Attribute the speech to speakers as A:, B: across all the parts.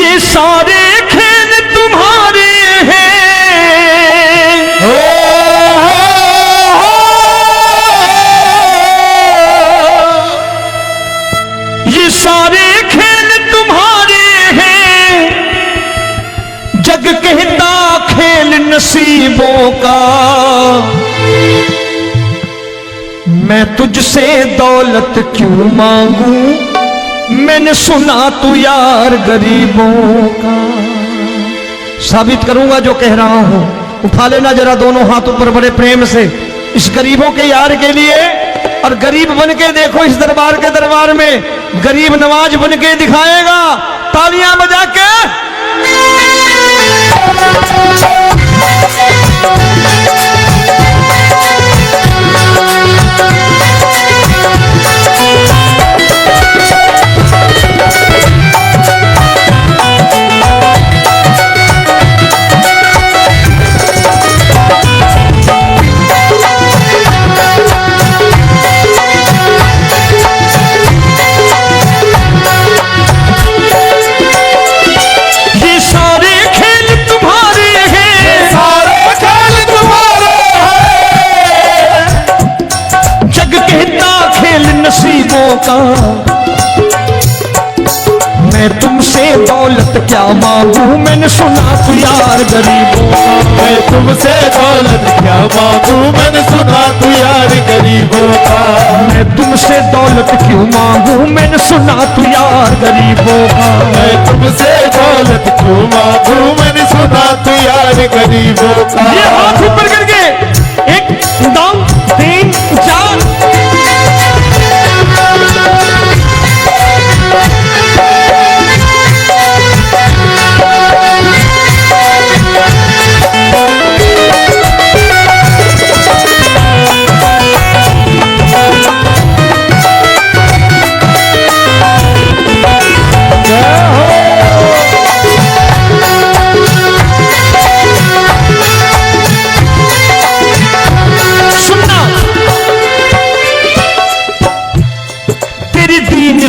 A: ये सारे खेल तुम्हारे हैं, ये सारे खेल तुम्हारे हैं, जग कहता खेल नसीबों का। मैं तुझसे दौलत क्यों मांगू, मैंने सुना तू यार गरीबों का। साबित करूंगा जो कह रहा हूं। उठा लेना जरा दोनों हाथों पर बड़े प्रेम से इस गरीबों के यार के लिए, और गरीब बन के देखो इस दरबार के दरबार में, गरीब नवाज बन के दिखाएगा, तालियां बजा के। मैं तुमसे दौलत क्या मांगू, मैंने सुना तू यार गरीबों का।
B: मैं तुमसे दौलत क्या मांगू, मैंने सुना तू यार गरीबों का।
A: मैं तुमसे दौलत क्यों मांगू, मैंने सुना तू यार गरीबों का।
B: मैं तुमसे दौलत क्यों मांगू, मैंने सुना तू यार गरीबों का।
A: ये हाथ ऊपर करके 1 2 3 4।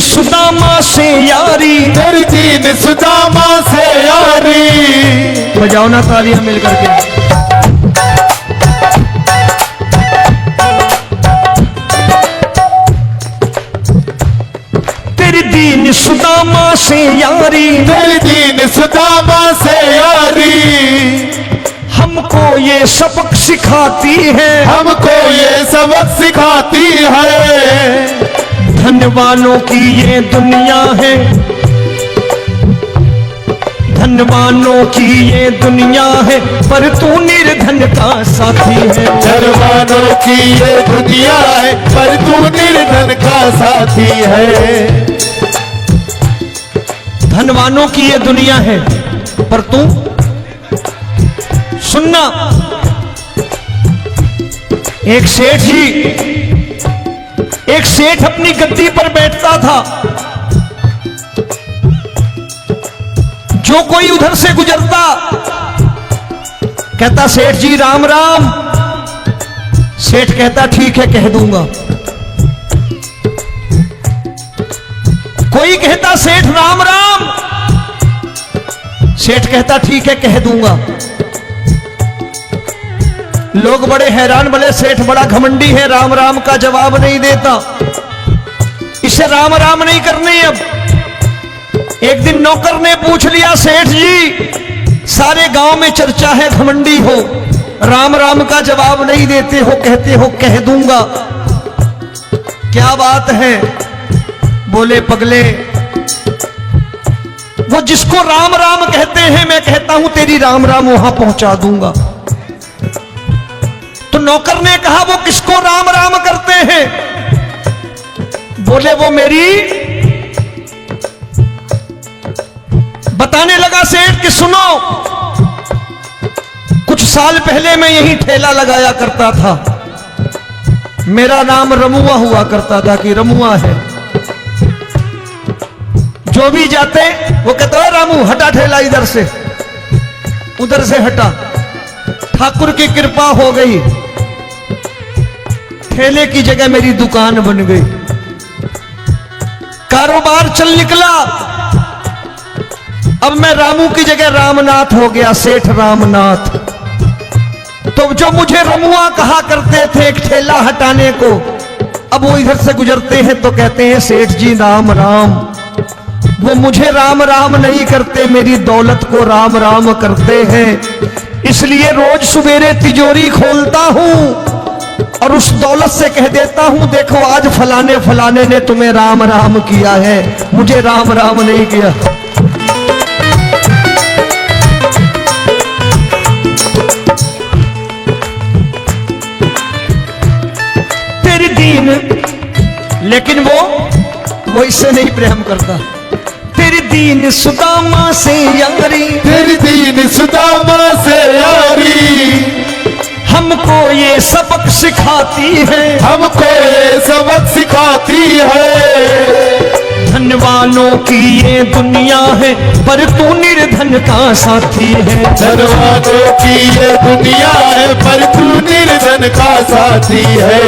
A: सुदामा से यारी,
B: तेरी दीन सुदामा से यारी।
A: बजाओ ना तालियां मिल करके। तेरी दीन सुदामा से यारी,
B: तेरी दीन सुदामा से यारी।
A: हमको ये सबक सिखाती है,
B: हमको ये सबक सिखाती है।
A: धनवानों की ये दुनिया है, धनवानों की ये दुनिया है, पर तू निर्धन का साथी है।
B: धनवानों की ये दुनिया है, पर तू निर्धन का साथी है।
A: धनवानों की ये दुनिया है, पर तू सुनना। एक सेठ अपनी गद्दी पर बैठता था। जो कोई उधर से गुजरता कहता सेठ जी राम राम। सेठ कहता ठीक है कह दूंगा। कोई कहता सेठ राम राम। सेठ कहता ठीक है कह दूंगा। लोग बड़े हैरान, बोले सेठ बड़ा घमंडी है, राम राम का जवाब नहीं देता, इसे राम राम नहीं करने। अब एक दिन नौकर ने पूछ लिया सेठ जी सारे गांव में चर्चा है घमंडी हो, राम राम का जवाब नहीं देते हो, कहते हो कह दूंगा, क्या बात है? बोले पगले वो जिसको राम राम कहते हैं मैं कहता हूं तेरी राम राम वहां पहुंचा दूंगा। तो नौकर ने कहा वो किसको राम राम करते हैं? बोले वो मेरी। बताने लगा सेठ कि सुनो, कुछ साल पहले मैं यही ठेला लगाया करता था, मेरा नाम रमुआ हुआ करता था कि रमुआ है। जो भी जाते वो कहते हैं रामू हटा ठेला इधर से, उधर से हटा। ठाकुर की कृपा हो गई, ठेले की जगह मेरी दुकान बन गई, कारोबार चल निकला। अब मैं रामू की जगह रामनाथ हो गया, सेठ रामनाथ। तो जो मुझे रमुआ कहा करते थे एक ठेला हटाने को, अब वो इधर से गुजरते हैं तो कहते हैं सेठ जी राम राम। वो मुझे राम राम नहीं करते, मेरी दौलत को राम राम करते हैं। इसलिए रोज सवेरे तिजोरी खोलता हूं और उस दौलत से कह देता हूं देखो आज फलाने फलाने ने तुम्हें राम राम किया है, मुझे राम राम नहीं किया। तेरी दीन, लेकिन वो इससे नहीं प्रेम करता। तेरी दीन सुदामा से यारी,
B: तेरी दीन सुदामा से यारी,
A: हमको ये सबक सिखाती है,
B: हमको ये सबक सिखाती है।
A: धनवानों की ये दुनिया है पर तू निर्धन का साथी है।
B: धनवानों की ये दुनिया है पर तू निर्धन का साथी है।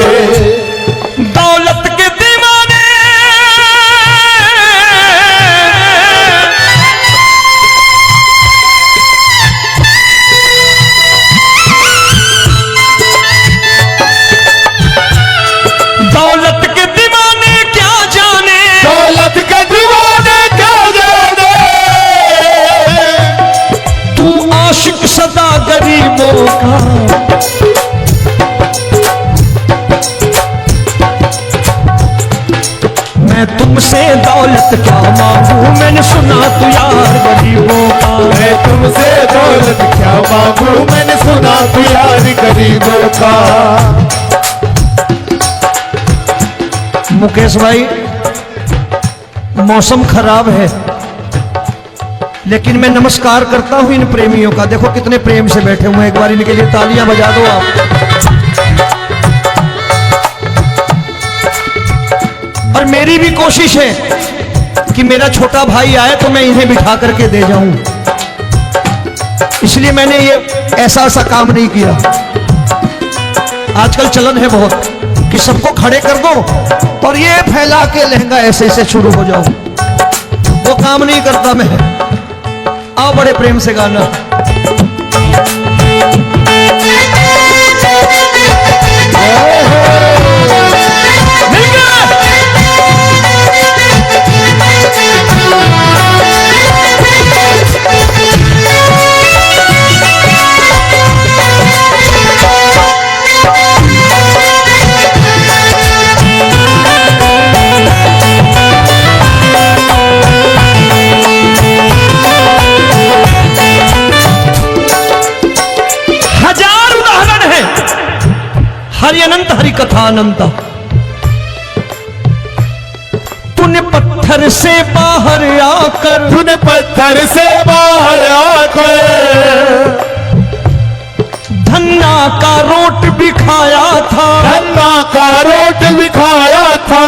A: दौलत के दीवाने दौलत के दीवाने क्या जाने,
B: दौलत के दीवाने क्या जाने,
A: तू आशिक सदा गरीबों का। मैं तुमसे दौलत क्या मांगू, मैंने सुना तू यार गरीबों का।
B: मैं तुमसे दौलत क्या मांगू, मैंने सुना तू यार गरीबों का।
A: मुकेश भाई मौसम खराब है, लेकिन मैं नमस्कार करता हूं इन प्रेमियों का। देखो कितने प्रेम से बैठे हुए हैं, एक बार इनके लिए तालियां बजा दो आप। और मेरी भी कोशिश है कि मेरा छोटा भाई आए तो मैं इन्हें बिठा करके दे जाऊं, इसलिए मैंने ये ऐसा काम नहीं किया। आजकल चलन है बहुत कि सबको खड़े कर दो और ये फैला के लहंगा ऐसे ऐसे शुरू हो जाओ, वो काम नहीं करता मैं। आओ बड़े प्रेम से गाना। हरि अनंत हरि कथा अनंत। तूने पत्थर से बाहर आकर,
B: तूने पत्थर से बाहर आकर
A: धन्ना का रोट भी खाया था,
B: धन्ना का रोट भी खाया था।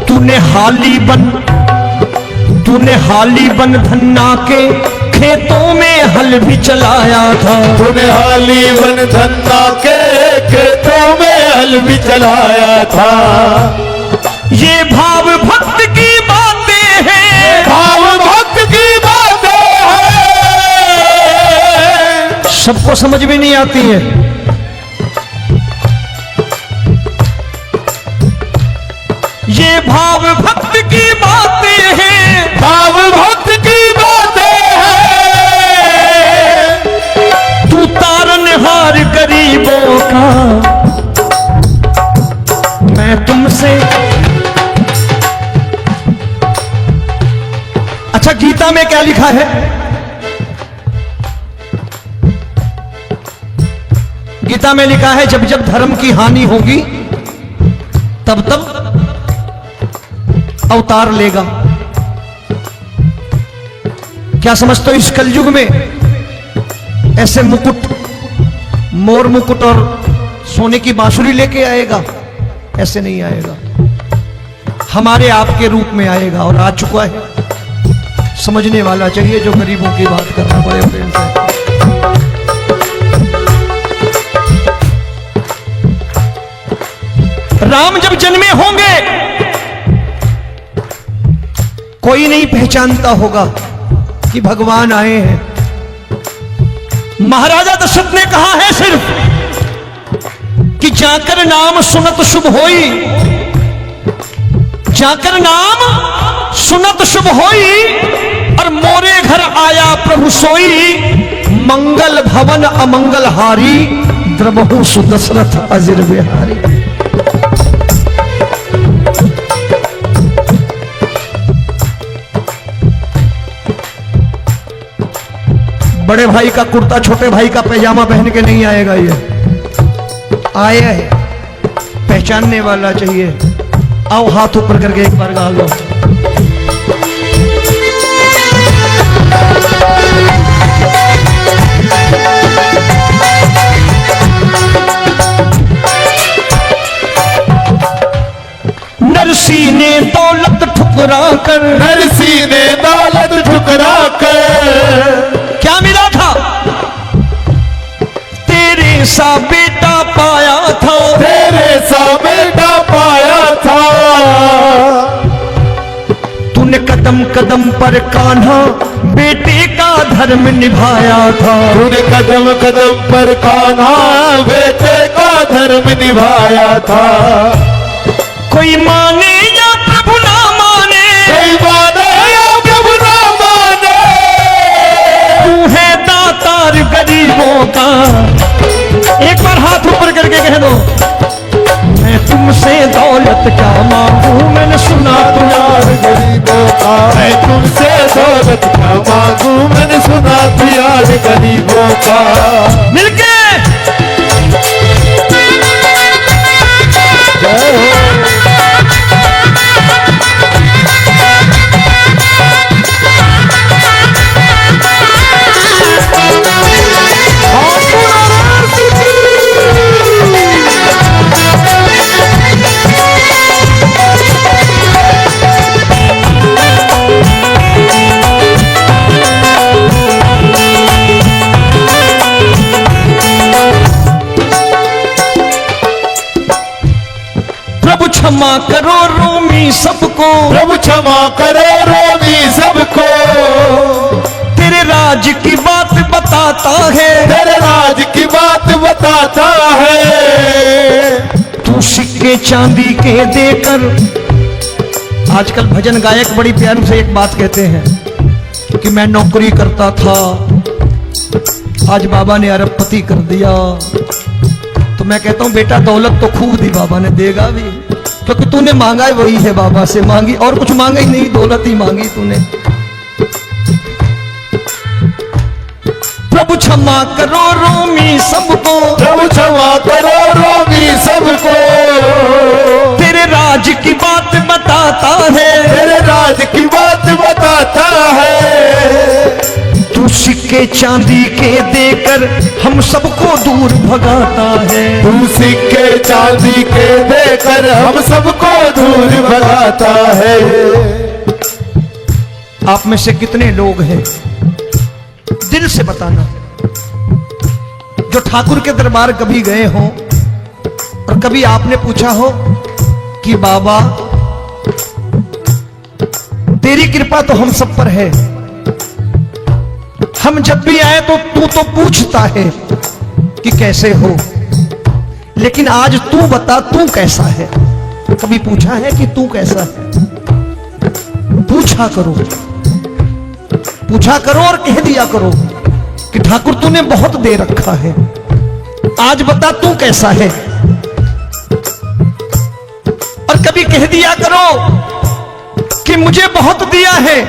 A: तूने हाली बन धन्ना के खेतों में हल भी चलाया था।
B: तूने हाली बन धन्ना के खेतों में हल भी चलाया था।
A: ये भाव भक्त की बातें हैं,
B: भाव भक्त की बातें हैं,
A: सबको समझ में नहीं आती है। ये भाव भक्त की बातें हैं,
B: भाव भक्त की बातें हैं।
A: तू तारनहार गरीबों का, मैं तुमसे। अच्छा गीता में क्या लिखा है? गीता में लिखा है जब जब धर्म की हानि होगी तब तब अवतार लेगा। क्या समझते हो इस कलयुग में ऐसे मुकुट, मोर मुकुट और सोने की बांसुरी लेके आएगा? ऐसे नहीं आएगा, हमारे आपके रूप में आएगा और आ चुका है। समझने वाला चाहिए जो गरीबों की बात कर रहा है बड़े प्रेम से। राम जब जन्मे होंगे कोई नहीं पहचानता होगा कि भगवान आए हैं। महाराजा दशरथ ने कहा है सिर्फ कि जाकर नाम सुनत शुभ होई, जाकर नाम सुनत शुभ होई, और मोरे घर आया प्रभु सोई, मंगल भवन अमंगल हारी, द्रबहु सुदशरथ अजिर बिहारी। बड़े भाई का कुर्ता छोटे भाई का पैजामा पहन के नहीं आएगा, ये आया है पहचानने वाला चाहिए। आओ हाथ ऊपर करके एक बार गा लो। नरसी ने दौलत ठुकरा कर,
B: नरसी ने दौलत ठुकरा कर,
A: क्या मिला था? तेरे सा बेटा पाया था,
B: तेरे सा बेटा पाया था।
A: तूने कदम कदम पर कान्हा बेटे का धर्म निभाया था,
B: तूने कदम कदम पर कान्हा बेटे का धर्म निभाया था।
A: कोई माने या प्रभु ना माने,
B: कोई माने या प्रभु ना माने,
A: तू है दातार गरीबों का। एक बार हाथ ऊपर करके कह दो, मैं तुमसे दौलत क्या मांगू, मैंने सुना तू यार
B: गरीबों का। मैं तुमसे दौलत क्या मांगू, मैंने सुना तू यार गरीबों का।
A: मिलके क्षमा करो रोमी सबको,
B: प्रभु क्षमा करो रोमी सबको।
A: तेरे राज की बात बताता है,
B: तेरे राज की बात बताता है।
A: तू सिक्के चांदी के देकर, आजकल भजन गायक बड़ी प्यार से एक बात कहते हैं कि मैं नौकरी करता था, आज बाबा ने अरबपति कर दिया। तो मैं कहता हूं बेटा दौलत तो खूब दी बाबा ने, देगा भी, क्योंकि तूने मांगा है वही है बाबा से मांगी, और कुछ मांगा ही नहीं, दौलत ही मांगी तूने। प्रभु क्षमा करो रोमी सबको,
B: प्रभु क्षमा करो रोमी सबको।
A: तेरे राज की बात बताता है,
B: तेरे राज की बात बताता है।
A: तू सिक्के चांदी के देकर हम सबको दूर भगाता है,
B: तू सिक्के चांदी के देकर हम सबको दूर भगाता है।
A: आप में से कितने लोग हैं, दिल से बताना, जो ठाकुर के दरबार कभी गए हो और कभी आपने पूछा हो कि बाबा तेरी कृपा तो हम सब पर है, हम जब भी आए तो तू तो पूछता है कि कैसे हो, लेकिन आज तू बता तू कैसा है। कभी पूछा है कि तू कैसा है? पूछा करो, पूछा करो और कह दिया करो कि ठाकुर तूने बहुत दे रखा है, आज बता तू कैसा है। और कभी कह दिया करो कि मुझे बहुत दिया है,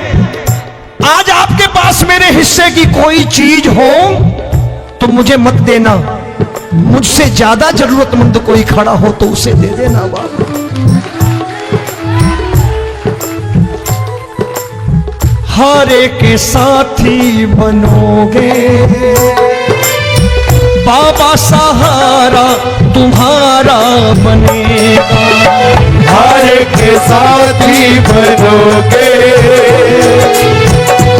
A: आज आपके पास मेरे हिस्से की कोई चीज हो तो मुझे मत देना, मुझसे ज्यादा जरूरतमंद कोई खड़ा हो तो उसे दे देना बाबा। हारे के साथी बनोगे बाबा, सहारा तुम्हारा बनेगा।
B: हारे के साथी बनोगे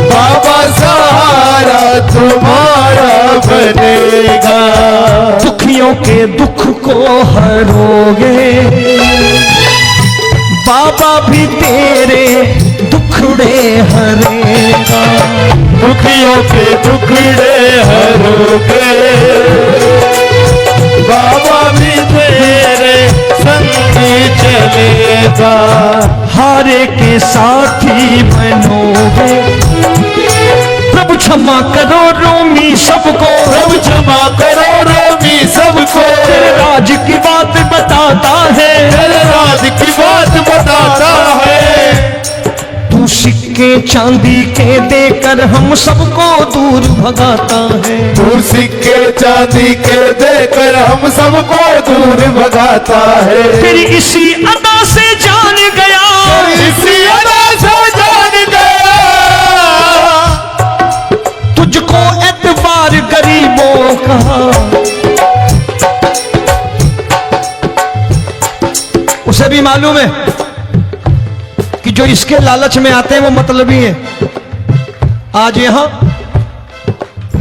B: बाबा, सहारा तुम्हारा बनेगा।
A: दुखियों के दुख को हरोगे बाबा, भी तेरे दुखड़े करेगा।
B: दुखियों के टुकड़े हरोगे, बाबा भी तेरे संग चलेगा।
A: हारे के साथी बनोगे, प्रभु क्षमा करो रोमी सबको,
B: प्रभु क्षमा करो रोमी सबको।
A: तेरे राज की बात बताता है,
B: तेरे राज की बात बताता है।
A: तू सिक्के चांदी के देकर हम सबको दूर भगाता है।
B: तू सिक्के चांदी के देकर हम सबको दूर भगाता है।
A: तेरी इसी अदा से जान गया,
B: इसी अदा से जान गया,
A: तुझको एतबार गरीबों का। उसे भी मालूम है कि जो इसके लालच में आते हैं वो मतलबी हैं। आज यहां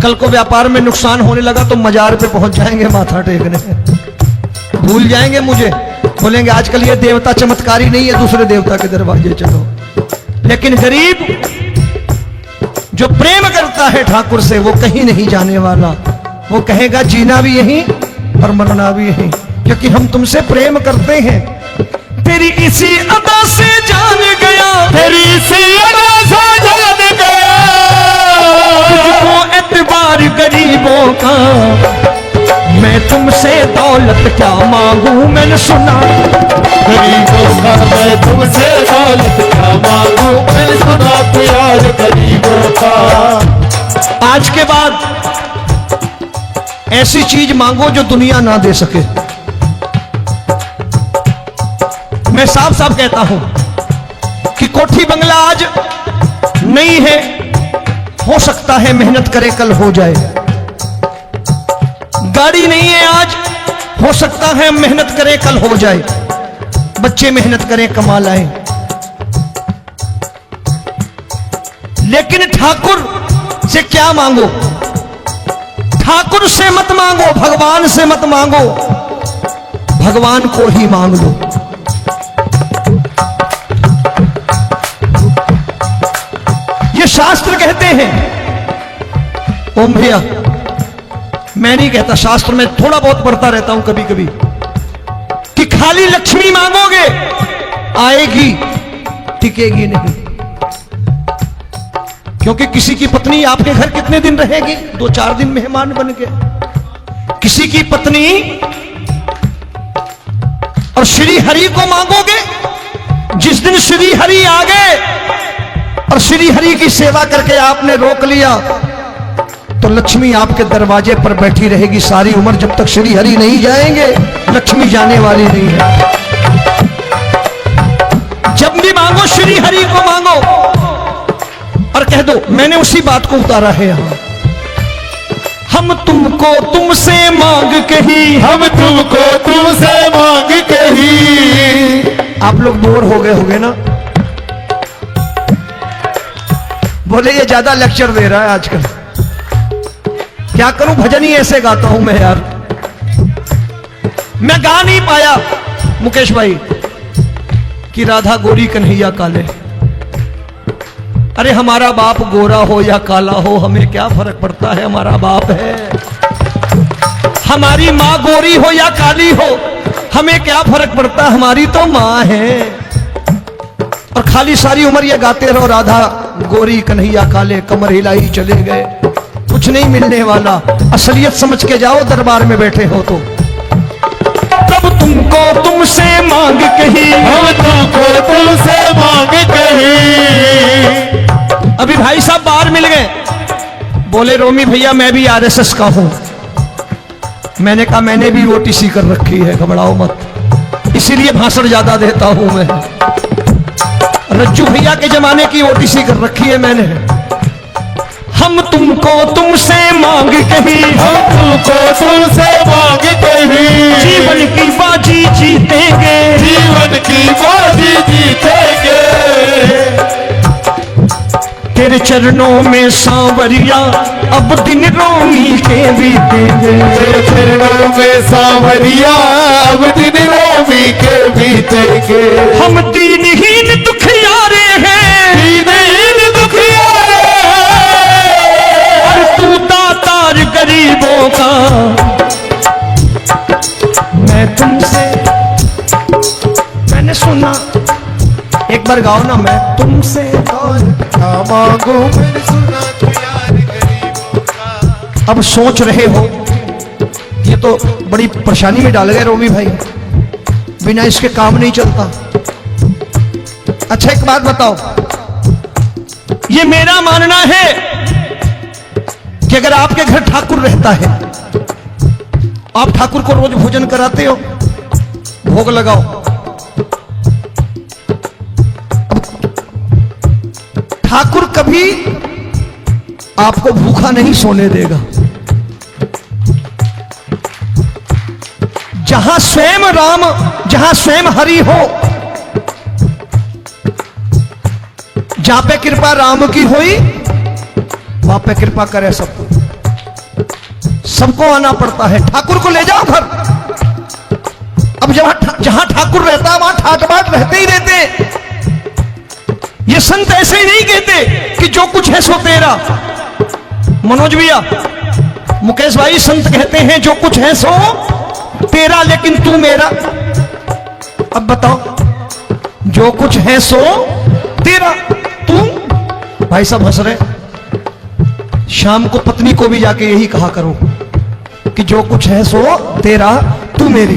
A: कल को व्यापार में नुकसान होने लगा तो मजार पे पहुंच जाएंगे माथा टेकने, भूल जाएंगे मुझे, बोलेंगे आजकल ये देवता चमत्कारी नहीं है, दूसरे देवता के दरवाजे चलो। लेकिन गरीब जो प्रेम करता है ठाकुर से वो कहीं नहीं जाने वाला, वो कहेगा जीना भी यहीं और मरना भी यहीं, क्योंकि हम तुमसे प्रेम करते हैं। तेरी इसी अदा से जान गया,
B: तेरी इसी अदा से जान गया,
A: तुझको एतबार गरीबों का। मैं तुमसे दौलत क्या मांगू, मैंने सुना
B: गरीबों का। मैं तुमसे दौलत क्या मांगू, मैंने सुना प्यार गरीबों का।
A: आज के बाद ऐसी चीज मांगो जो दुनिया ना दे सके। मैं साफ साफ कहता हूं कि कोठी बंगला आज नहीं है, हो सकता है मेहनत करे कल हो जाए। गाड़ी नहीं है आज, हो सकता है मेहनत करे कल हो जाए। बच्चे मेहनत करें कमा लाएं, लेकिन ठाकुर से क्या मांगो? ठाकुर से मत मांगो, भगवान से मत मांगो, भगवान को ही मांग लो। ये शास्त्र कहते हैं, ओम भैया मैं नहीं कहता, शास्त्र में थोड़ा बहुत पढ़ता रहता हूं कभी कभी, कि खाली लक्ष्मी मांगोगे आएगी, टिकेगी नहीं। क्योंकि किसी की पत्नी आपके घर कितने दिन रहेगी? 2-4 दिन मेहमान बन के। किसी की पत्नी और श्री हरि को मांगोगे, जिस दिन श्री हरि आ गए और श्री हरि की सेवा करके आपने रोक लिया तो लक्ष्मी आपके दरवाजे पर बैठी रहेगी सारी उम्र। जब तक श्री हरि नहीं जाएंगे लक्ष्मी जाने वाली नहीं है। जब भी मांगो श्री हरि को मांगो और कह दो मैंने उसी बात को उतारा है यहां, हम तुमको तुमसे मांग कही,
B: हम तुमको तुमसे मांग कही।
A: आप लोग बोर हो गए होंगे ना, बोले ये ज्यादा लेक्चर दे रहा है आजकल। क्या करूं, भजन ही ऐसे गाता हूं मैं यार। मैं गा नहीं पाया मुकेश भाई कि राधा गोरी कन्हैया काले। अरे हमारा बाप गोरा हो या काला हो हमें क्या फर्क पड़ता है, हमारा बाप है। हमारी माँ गोरी हो या काली हो हमें क्या फर्क पड़ता, हमारी तो माँ है। और खाली सारी उम्र ये गाते रहो राधा गोरी कन्हैया काले, कमर हिलाई चले गए, कुछ नहीं मिलने वाला। असलियत समझ के जाओ दरबार में बैठे हो तो। तब तुमको तुमसे मांग कही,
B: हम तुमको तुमसे मांग कही।
A: अभी भाई साहब बाहर मिल गए, बोले रोमी भैया मैं भी आरएसएस का हूं। मैंने कहा मैंने भी ओटीसी कर रखी है, घबराओ मत, इसीलिए भाषण ज्यादा देता हूं मैं। रज्जू भैया के जमाने की ओटीसी कर रखी है मैंने। हम तुमको तुमसे मांग कही,
B: हम तुमको तुमसे मांग कही।
A: जीवन की बाजी जीतेंगे,
B: जीवन की बाजी जीतेंगे।
A: तेरे चरणों में सांवरिया अब दिन रोमी के बीतेंगे।
B: तेरे चरणों में सांवरिया अब दिन रोमी के बीतेंगे।
A: हम दीनहीन दुखियारे हैं,
B: दीनहीन दुखियारे
A: बार गाओ ना, मैं तुमसे
B: दौलत क्या मांगू, मैंने सुना तू यार गरीबों का।
A: अब सोच रहे हो, ये तो बड़ी परेशानी में डाल गए रोमी भाई, बिना इसके काम नहीं चलता। अच्छा एक बात बताओ, ये मेरा मानना है कि अगर आपके घर ठाकुर रहता है, आप ठाकुर को रोज भोजन कराते हो, भोग लगाओ, ठाकुर कभी आपको भूखा नहीं सोने देगा। जहां स्वयं राम, जहां स्वयं हरि हो, जहां पे कृपा राम की हुई, वहां पे कृपा करे सबको। सबको आना पड़ता है, ठाकुर को ले जाओ घर। अब जहां ठाकुर रहता है वहां ठाट बाट रहते ही रहते। ये संत ऐसे ही नहीं कहते कि जो कुछ है सो तेरा। मनोज भैया, मुकेश भाई, संत कहते हैं जो कुछ है सो तेरा, लेकिन तू मेरा। अब बताओ, जो कुछ है सो तेरा, तू। भाई साहब हंस रहे। शाम को पत्नी को भी जाके यही कहा करो कि जो कुछ है सो तेरा, तू मेरी।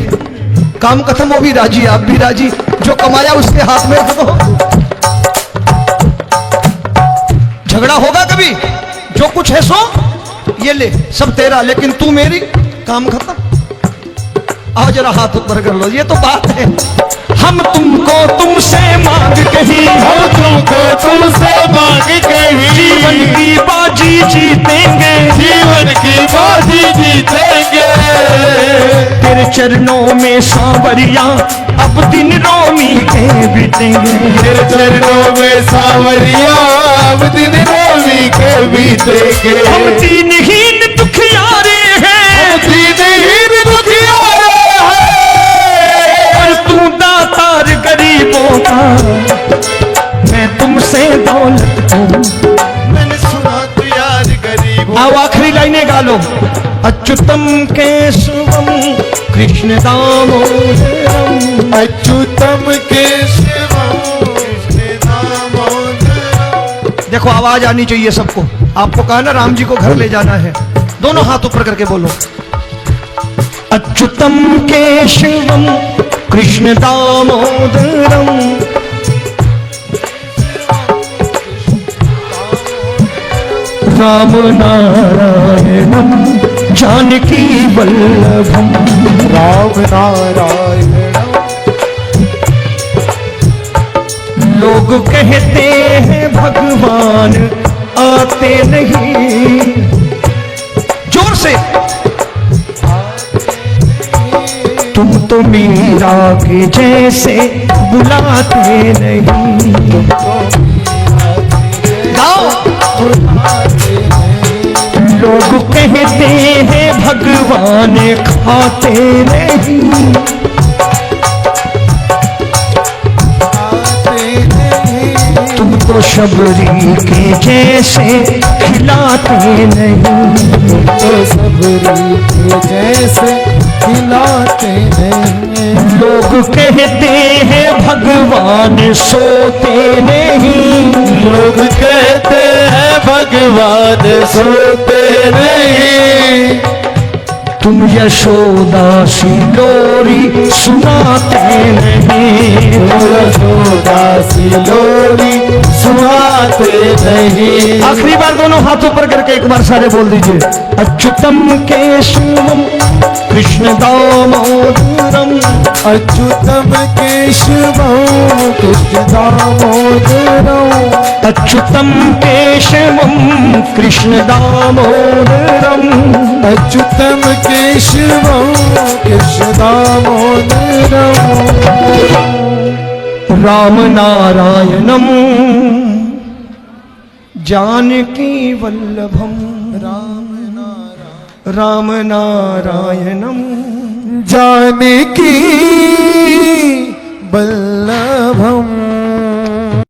A: काम खत्म, वो भी राजी, आप भी राजी, जो कमाया उसके हाथ में रख दो। झगड़ा होगा कभी? जो कुछ है सो ये ले, सब तेरा, लेकिन तू मेरी। काम खत्म। आओ जरा हाथ ऊपर कर लो, ये तो बात है। हम तुमको तुमसे मांग कहीं,
B: हम तुमको तुमसे मांग कहीं,
A: जीवन की बाजी जीतेंगे,
B: जीवन की बाजी जीतेंगे।
A: तेरे चरणों में सांवरिया अब दिन रोमी के बीतेंगे।
B: तेरे चरणों में सांवरिया अब दिन रोमी के बीतेंगे।
A: हम दीनहीन दुखियारे हैं,
B: हम दीनहीन दुखियारे हैं,
A: और तू दातार गरीबों का। मैं तुमसे दौलत को,
B: मैंने सुना तू यार गरीबों।
A: आओ आखिरी लाइनें गा लो। अच्युतम केशवम कृष्ण दामोदरम,
B: अच्युतम केशवम कृष्ण दामोदरम।
A: देखो आवाज आनी चाहिए सबको। आपको कहा ना राम जी को घर ले जाना है, दोनों हाथ ऊपर करके बोलो। अच्युतम केशवम कृष्ण दामोदरम, राम नारायणम जानकी वल्लभम।
B: राम नारायणम।
A: लोग कहते हैं भगवान आते नहीं, जोर से। तुम तो मीरा के जैसे बुलाते नहीं। गाओ। लोग कहते हैं भगवान खाते नहीं, तुम तो शबरी के जैसे खिलाते नहीं।
B: तो सबरी के जैसे खिलाते नहीं।
A: लोग कहते हैं भगवान सोते नहीं,
B: लोग कहते हैं भगवान सोते नहीं।
A: तुम यशोदा सी लोरी सुनाते नहीं।
B: यशोदा सी लोरी सुनाते नहीं।
A: आखिरी बार दोनों हाथ ऊपर करके एक बार सारे बोल दीजिए। अच्युतम केशवम कृष्ण दामोदरम,
B: अच्युतम केशवम कृष्ण दामोदरम।
A: अच्युतम केशवम कृष्ण दामोदरम,
B: अच्युतम केशवम कृष्ण दामोदरम।
A: राम नारायणम जानकी वल्लभम। राम नारायणम
B: जानकी वल्लभम।